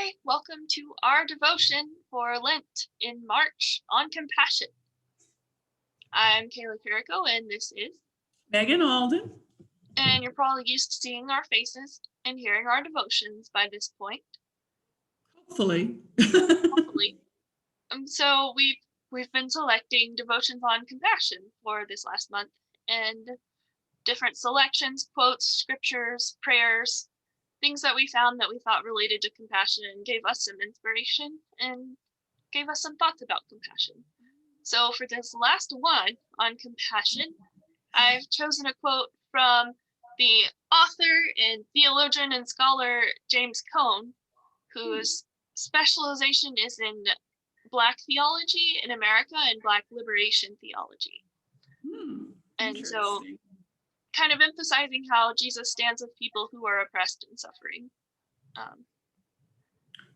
Hi, welcome to our devotion for Lent in March on compassion. I'm Kayla and this is, Megan Alden. and you're probably used to seeing our faces and hearing our devotions by this point, Hopefully. hopefully. So we've been selecting devotions on compassion for this last month, and different selections, quotes, scriptures, prayers, things that we found that we thought related to compassion and gave us some inspiration and gave us some thoughts about compassion. So for this last one on compassion, I've chosen a quote from the author and theologian and scholar James Cone, whose specialization is in Black theology in America and Black liberation theology. And so kind of emphasizing how Jesus stands with people who are oppressed and suffering.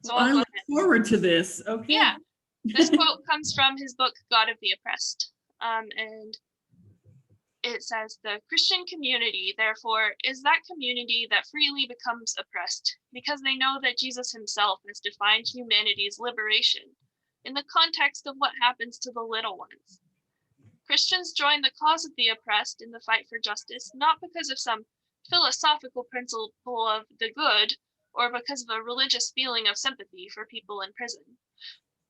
So I look forward to this. Okay. Yeah. This quote comes from his book, God of the Oppressed. And it says, "The Christian community, therefore, is that community that freely becomes oppressed because they know that Jesus himself has defined humanity's liberation in the context of what happens to the little ones. Christians join the cause of the oppressed in the fight for justice, not because of some philosophical principle of the good or because of a religious feeling of sympathy for people in prison.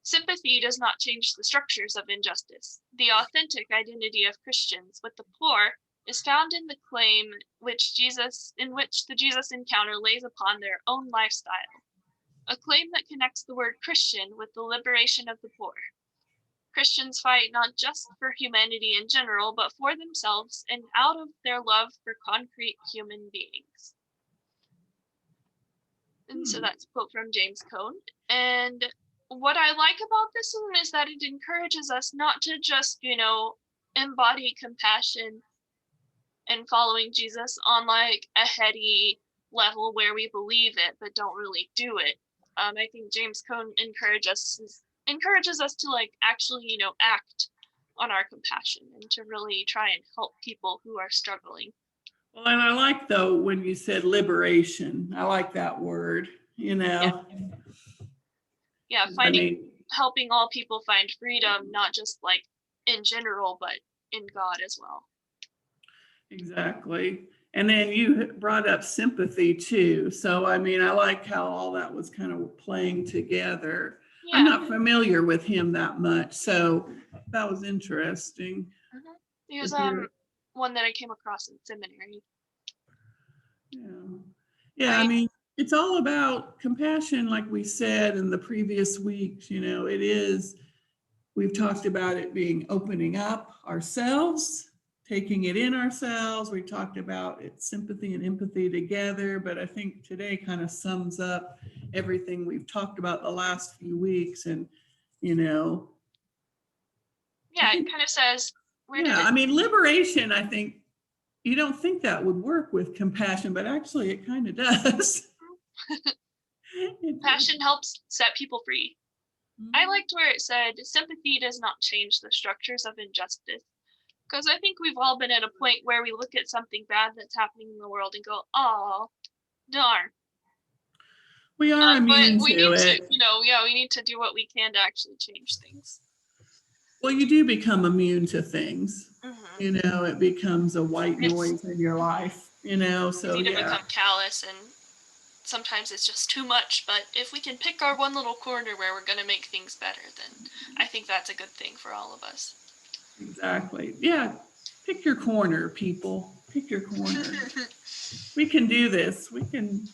Sympathy does not change the structures of injustice. The authentic identity of Christians with the poor is found in the claim in which the Jesus encounter lays upon their own lifestyle, a claim that connects the word Christian with the liberation of the poor. Christians fight not just for humanity in general, but for themselves and out of their love for concrete human beings." And so that's a quote from James Cone. And what I like about this one is that it encourages us not to just, embody compassion and following Jesus on like a heady level where we believe it but don't really do it. I think James Cone encourages us to like actually, act on our compassion and to really try and help people who are struggling. Well, and I like though when you said liberation. I like that word, Yeah, helping all people find freedom, not just like in general, but in God as well. Exactly. And then you brought up sympathy too. So, I like how all that was kind of playing together. Yeah. I'm not familiar with him that much, so that was interesting. Mm-hmm. He was one that I came across in seminary. Yeah. It's all about compassion, like we said in the previous weeks. It is, we've talked about it being opening up ourselves, taking it in ourselves. We talked about it, sympathy and empathy together, but I think today kind of sums up everything we've talked about the last few weeks. And, yeah, it kind of says, liberation, I think, you don't think that would work with compassion, but actually it kind of does. Compassion helps set people free. Mm-hmm. I liked where it said, sympathy does not change the structures of injustice. Because I think we've all been at a point where we look at something bad that's happening in the world and go, "Oh, darn." We are immune but we to need it. we need to do what we can to actually change things. Well, you do become immune to things. Mm-hmm. It becomes a white noise in your life, so you need to become callous, and sometimes it's just too much. But if we can pick our one little corner where we're going to make things better, then I think that's a good thing for all of us. Exactly. Yeah. Pick your corner, people. Pick your corner. We can do this. We can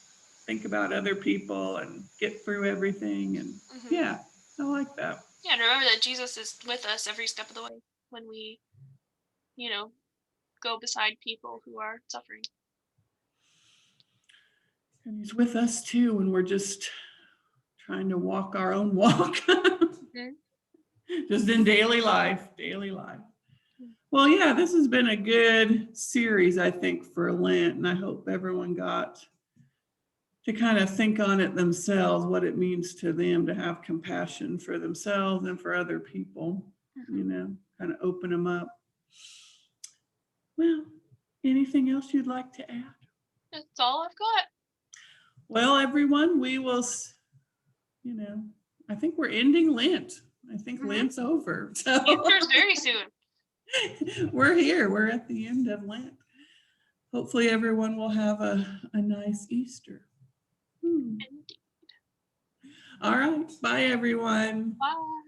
think about other people and get through everything. And yeah, I like that. Yeah, and remember that Jesus is with us every step of the way when we, go beside people who are suffering. And he's with us too when we're just trying to walk our own walk. Just in daily life. Well, yeah, this has been a good series, I think, for Lent, and I hope everyone got to kind of think on it themselves, what it means to them to have compassion for themselves and for other people, kind of open them up. Well, anything else you'd like to add? That's all I've got. Well, everyone, we will you know, I think we're ending Lent. I think Lent's over. So Easter's very soon. we're here. We're at the end of Lent. Hopefully everyone will have a nice Easter. Indeed. All right. Bye, everyone. Bye.